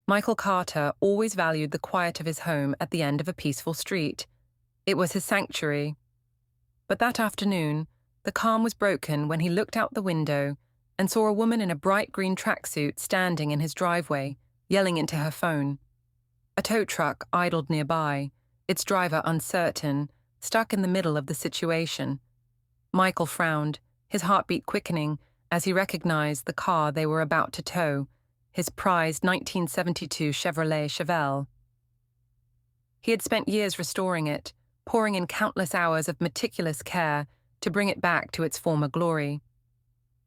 Michael Carter always valued the quiet of his home at the end of a peaceful street. It was his sanctuary. But that afternoon, the calm was broken when he looked out the window and saw a woman in a bright green tracksuit standing in his driveway, yelling into her phone. A tow truck idled nearby, its driver uncertain, stuck in the middle of the situation. Michael frowned, his heartbeat quickening as he recognized the car they were about to tow, his prized 1972 Chevrolet Chevelle. He had spent years restoring it, pouring in countless hours of meticulous care to bring it back to its former glory.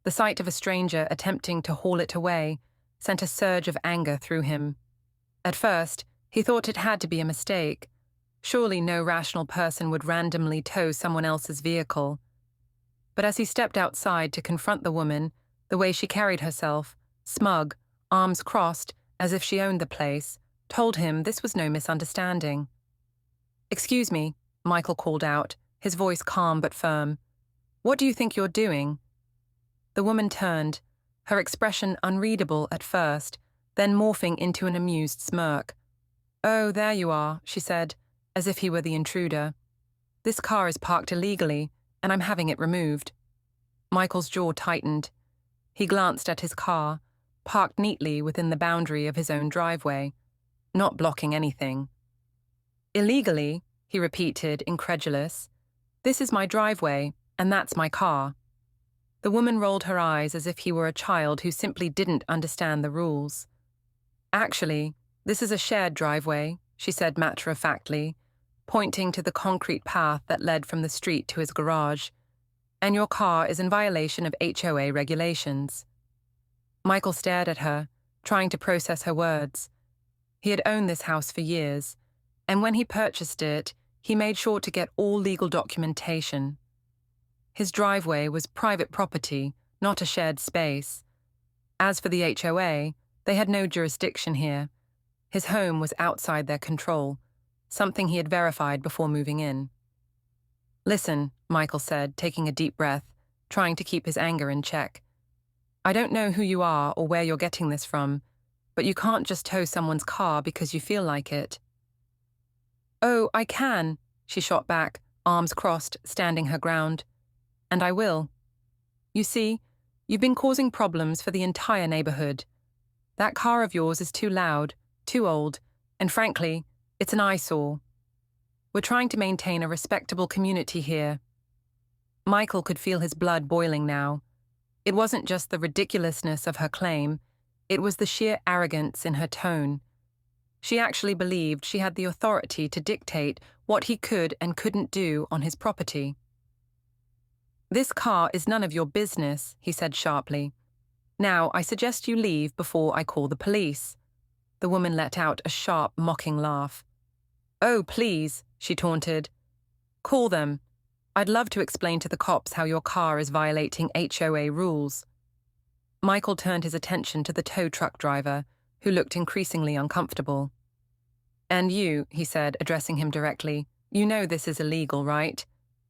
The sight of a stranger attempting to haul it away sent a surge of anger through him. At first, he thought it had to be a mistake. Surely no rational person would randomly tow someone else's vehicle. But as he stepped outside to confront the woman, the way she carried herself, smug, arms crossed as if she owned the place, told him this was no misunderstanding. "Excuse me," Michael called out, his voice calm but firm. "What do you think you're doing?" The woman turned, her expression unreadable at first, then morphing into an amused smirk. "Oh, there you are," she said, as if he were the intruder. "This car is parked illegally, and I'm having it removed." Michael's jaw tightened. He glanced at his car, parked neatly within the boundary of his own driveway, not blocking anything. "Illegally?" he repeated, incredulous. "This is my driveway, and that's my car." The woman rolled her eyes as if he were a child who simply didn't understand the rules. "Actually, this is a shared driveway," she said matter-of-factly, pointing to the concrete path that led from the street to his garage, "and your car is in violation of HOA regulations." Michael stared at her, trying to process her words. He had owned this house for years, and when he purchased it, he made sure to get all legal documentation. His driveway was private property, not a shared space. As for the HOA, they had no jurisdiction here. His home was outside their control, something he had verified before moving in. "Listen," Michael said, taking a deep breath, trying to keep his anger in check. "I don't know who you are or where you're getting this from, but you can't just tow someone's car because you feel like it." "Oh, I can," she shot back, arms crossed, standing her ground. "And I will. You see, you've been causing problems for the entire neighborhood. That car of yours is too loud, too old, and frankly, it's an eyesore. We're trying to maintain a respectable community here." Michael could feel his blood boiling now. It wasn't just the ridiculousness of her claim, it was the sheer arrogance in her tone. She actually believed she had the authority to dictate what he could and couldn't do on his property. "This car is none of your business," he said sharply. "Now, I suggest you leave before I call the police." The woman let out a sharp, mocking laugh. "Oh, please," she taunted. "Call them. I'd love to explain to the cops how your car is violating HOA rules." Michael turned his attention to the tow truck driver, who looked increasingly uncomfortable. "And you," he said, addressing him directly, "you know this is illegal, right?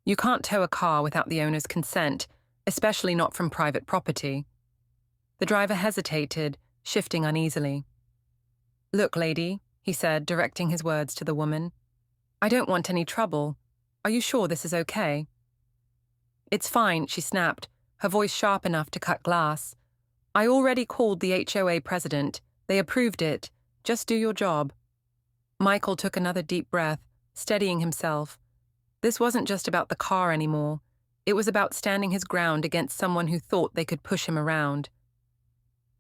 You can't tow a car without the owner's consent, especially not from private property." The driver hesitated, shifting uneasily. "Look, lady," he said, directing his words to the woman. "I don't want any trouble. Are you sure this is okay?" "It's fine," she snapped, her voice sharp enough to cut glass. "I already called the HOA president. They approved it. Just do your job." Michael took another deep breath, steadying himself. This wasn't just about the car anymore. It was about standing his ground against someone who thought they could push him around.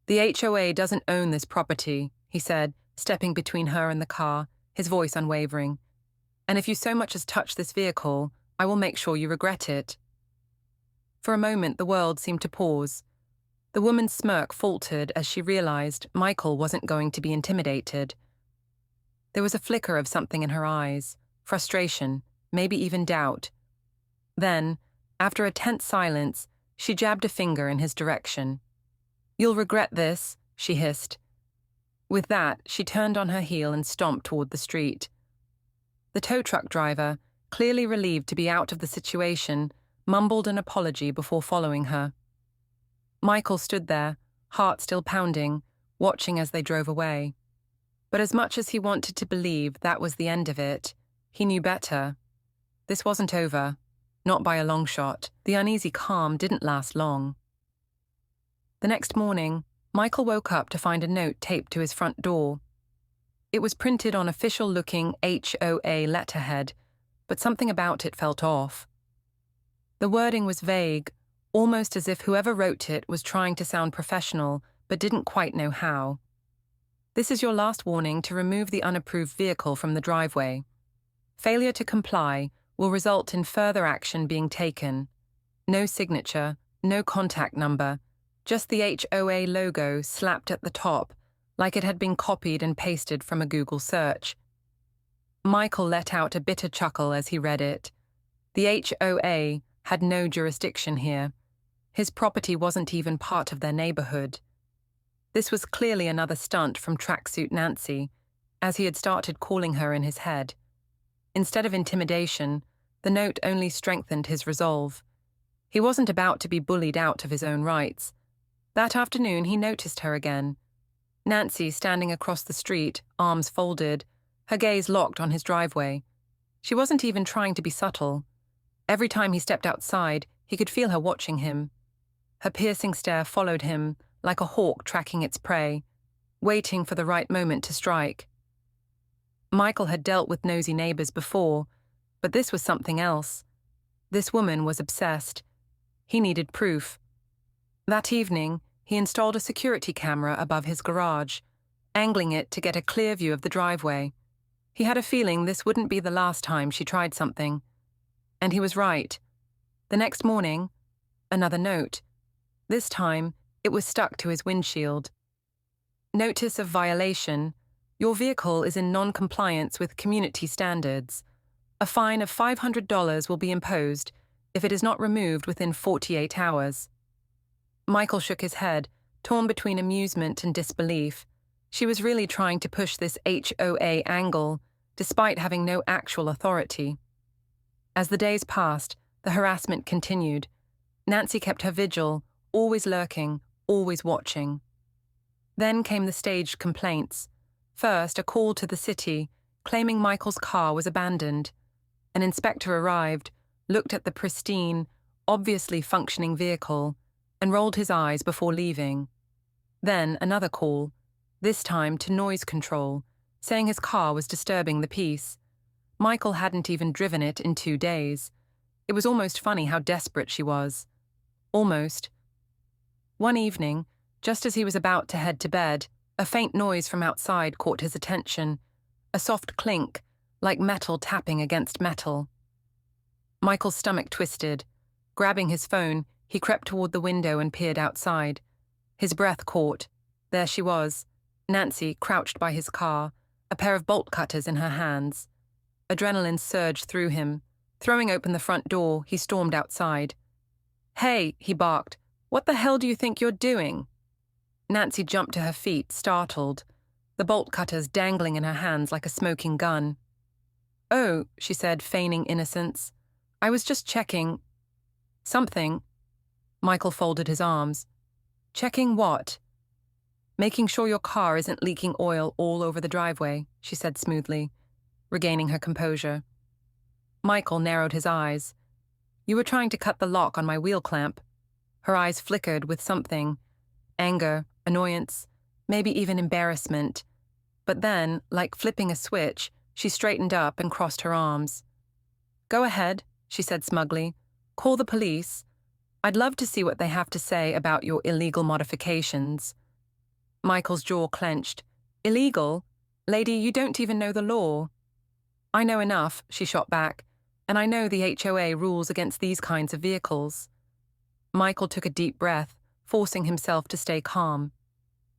"The HOA doesn't own this property," he said, stepping between her and the car, his voice unwavering. "And if you so much as touch this vehicle, I will make sure you regret it." For a moment, the world seemed to pause. The woman's smirk faltered as she realized Michael wasn't going to be intimidated. There was a flicker of something in her eyes, frustration, maybe even doubt. Then, after a tense silence, she jabbed a finger in his direction. "You'll regret this," she hissed. With that, she turned on her heel and stomped toward the street. The tow truck driver, clearly relieved to be out of the situation, mumbled an apology before following her. Michael stood there, heart still pounding, watching as they drove away. But as much as he wanted to believe that was the end of it, he knew better. This wasn't over, not by a long shot. The uneasy calm didn't last long. The next morning, Michael woke up to find a note taped to his front door. It was printed on official-looking HOA letterhead, but something about it felt off. The wording was vague, almost as if whoever wrote it was trying to sound professional but didn't quite know how. This is your last warning to remove the unapproved vehicle from the driveway. Failure to comply will result in further action being taken. No signature, no contact number, just the HOA logo slapped at the top, like it had been copied and pasted from a Google search. Michael let out a bitter chuckle as he read it. The HOA had no jurisdiction here. His property wasn't even part of their neighborhood. This was clearly another stunt from Tracksuit Nancy, as he had started calling her in his head. Instead of intimidation, the note only strengthened his resolve. He wasn't about to be bullied out of his own rights. That afternoon he noticed her again. Nancy standing across the street, arms folded, her gaze locked on his driveway. She wasn't even trying to be subtle. Every time he stepped outside, he could feel her watching him. Her piercing stare followed him, like a hawk tracking its prey, waiting for the right moment to strike. Michael had dealt with nosy neighbors before, but this was something else. This woman was obsessed. He needed proof. That evening, he installed a security camera above his garage, angling it to get a clear view of the driveway. He had a feeling this wouldn't be the last time she tried something. And he was right. The next morning, another note. This time, it was stuck to his windshield. Notice of violation. Your vehicle is in non-compliance with community standards. A fine of $500 will be imposed if it is not removed within 48 hours. Michael shook his head, torn between amusement and disbelief. She was really trying to push this HOA angle, despite having no actual authority. As the days passed, the harassment continued. Nancy kept her vigil, always lurking, always watching. Then came the staged complaints. First, a call to the city, claiming Michael's car was abandoned. An inspector arrived, looked at the pristine, obviously functioning vehicle, and rolled his eyes before leaving. Then another call, this time to noise control, saying his car was disturbing the peace. Michael hadn't even driven it in 2 days. It was almost funny how desperate she was. Almost. One evening, just as he was about to head to bed, a faint noise from outside caught his attention, a soft clink, like metal tapping against metal. Michael's stomach twisted. Grabbing his phone, he crept toward the window and peered outside. His breath caught. There she was, Nancy crouched by his car, a pair of bolt cutters in her hands. Adrenaline surged through him. Throwing open the front door, he stormed outside. "Hey," he barked, "what the hell do you think you're doing?" Nancy jumped to her feet, startled, the bolt cutters dangling in her hands like a smoking gun. "Oh," she said, feigning innocence. "I was just checking." "Something." Michael folded his arms. "Checking what?" "Making sure your car isn't leaking oil all over the driveway," she said smoothly, regaining her composure. Michael narrowed his eyes. "You were trying to cut the lock on my wheel clamp." Her eyes flickered with something. Anger, annoyance, maybe even embarrassment. But then, like flipping a switch, she straightened up and crossed her arms. "Go ahead," she said smugly. "Call the police. I'd love to see what they have to say about your illegal modifications." Michael's jaw clenched. "Illegal? Lady, you don't even know the law." "I know enough," she shot back, "and I know the HOA rules against these kinds of vehicles." Michael took a deep breath, forcing himself to stay calm.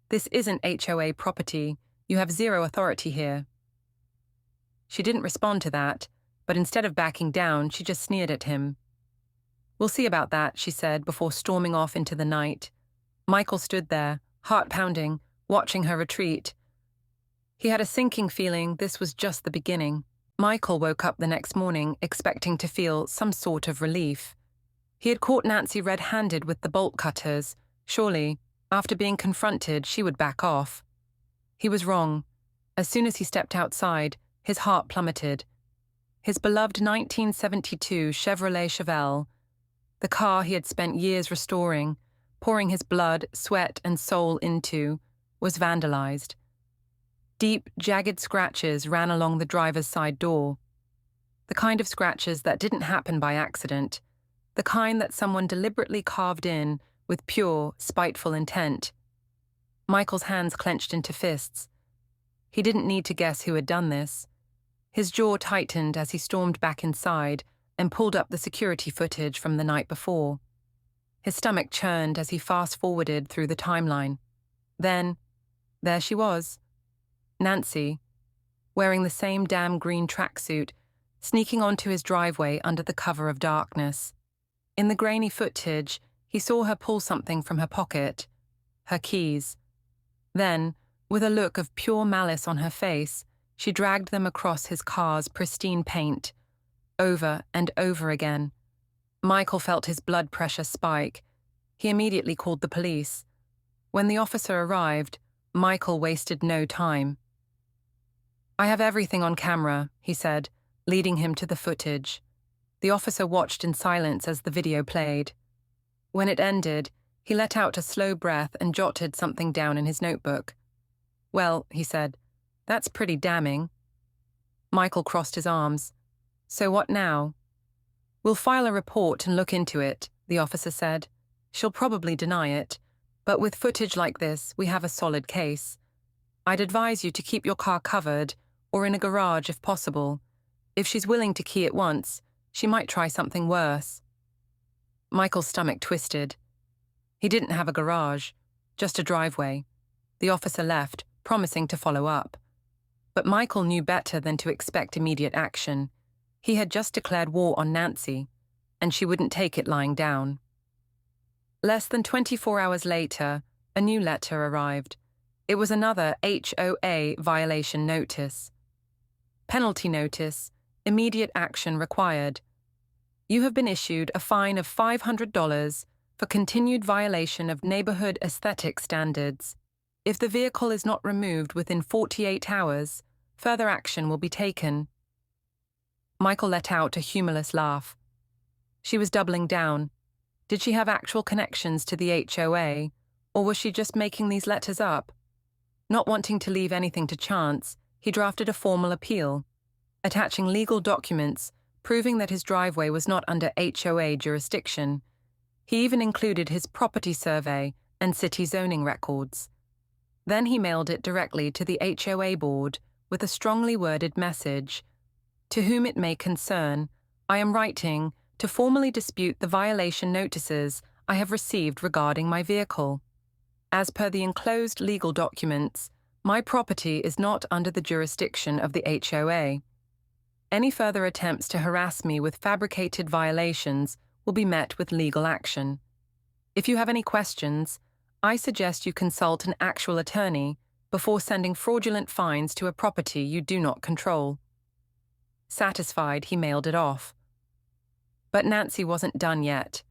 "This isn't HOA property. You have zero authority here." She didn't respond to that, but instead of backing down, she just sneered at him. "We'll see about that," she said before storming off into the night. Michael stood there, heart pounding, watching her retreat. He had a sinking feeling this was just the beginning. Michael woke up the next morning expecting to feel some sort of relief. He had caught Nancy red-handed with the bolt cutters. Surely, after being confronted, she would back off. He was wrong. As soon as he stepped outside, his heart plummeted. His beloved 1972 Chevrolet Chevelle, the car he had spent years restoring, pouring his blood, sweat, and soul into, was vandalized. Deep, jagged scratches ran along the driver's side door. The kind of scratches that didn't happen by accident, the kind that someone deliberately carved in with pure, spiteful intent. Michael's hands clenched into fists. He didn't need to guess who had done this. His jaw tightened as he stormed back inside and pulled up the security footage from the night before. His stomach churned as he fast-forwarded through the timeline. Then, there she was. Nancy, wearing the same damn green tracksuit, sneaking onto his driveway under the cover of darkness. In the grainy footage, he saw her pull something from her pocket, her keys. Then, with a look of pure malice on her face, she dragged them across his car's pristine paint, over and over again. Michael felt his blood pressure spike. He immediately called the police. When the officer arrived, Michael wasted no time. "I have everything on camera," he said, leading him to the footage. The officer watched in silence as the video played. When it ended, he let out a slow breath and jotted something down in his notebook. "Well," he said, "that's pretty damning." Michael crossed his arms. "So what now?" "We'll file a report and look into it," the officer said. "She'll probably deny it, but with footage like this, we have a solid case. I'd advise you to keep your car covered or in a garage if possible. If she's willing to key it once, she might try something worse." Michael's stomach twisted. He didn't have a garage, just a driveway. The officer left, promising to follow up. But Michael knew better than to expect immediate action. He had just declared war on Nancy, and she wouldn't take it lying down. Less than 24 hours later, a new letter arrived. It was another HOA violation notice. Penalty notice, immediate action required. You have been issued a fine of $500 for continued violation of neighborhood aesthetic standards. If the vehicle is not removed within 48 hours, further action will be taken. Michael let out a humorless laugh. She was doubling down. Did she have actual connections to the HOA, or was she just making these letters up? Not wanting to leave anything to chance, he drafted a formal appeal, attaching legal documents proving that his driveway was not under HOA jurisdiction. He even included his property survey and city zoning records. Then he mailed it directly to the HOA board with a strongly worded message. "To whom it may concern, I am writing to formally dispute the violation notices I have received regarding my vehicle. As per the enclosed legal documents, my property is not under the jurisdiction of the HOA. Any further attempts to harass me with fabricated violations will be met with legal action. If you have any questions, I suggest you consult an actual attorney before sending fraudulent fines to a property you do not control." Satisfied, he mailed it off. But Nancy wasn't done yet.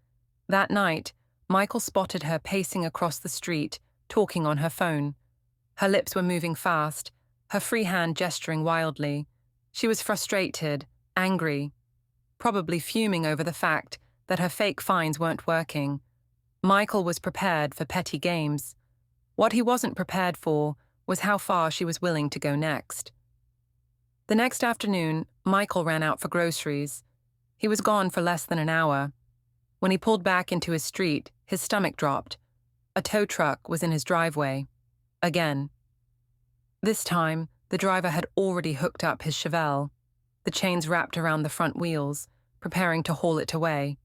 That night, Michael spotted her pacing across the street, talking on her phone. Her lips were moving fast, her free hand gesturing wildly. She was frustrated, angry, probably fuming over the fact that her fake fines weren't working. Michael was prepared for petty games. What he wasn't prepared for was how far she was willing to go next. The next afternoon, Michael ran out for groceries. He was gone for less than an hour. When he pulled back into his street, his stomach dropped. A tow truck was in his driveway. Again. This time, the driver had already hooked up his Chevelle, the chains wrapped around the front wheels, preparing to haul it away.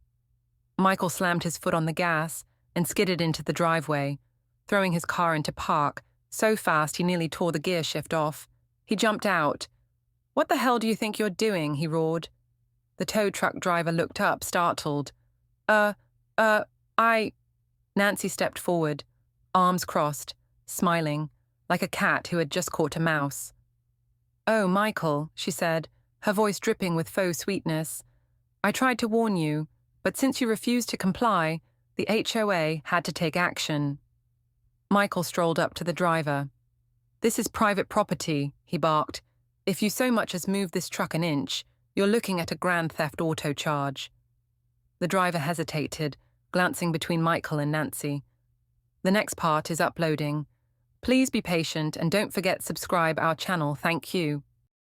Michael slammed his foot on the gas and skidded into the driveway, throwing his car into park so fast he nearly tore the gear shift off. He jumped out. "What the hell do you think you're doing?" he roared. The tow truck driver looked up, startled. I... Nancy stepped forward, arms crossed, smiling, like a cat who had just caught a mouse. "Oh, Michael," she said, her voice dripping with faux sweetness. "I tried to warn you, but since you refused to comply, the HOA had to take action." Michael strolled up to the driver. "This is private property," he barked. "If you so much as move this truck an inch, you're looking at a grand theft auto charge." The driver hesitated, glancing between Michael and Nancy. "The next part is uploading. Please be patient and don't forget subscribe our channel, thank you."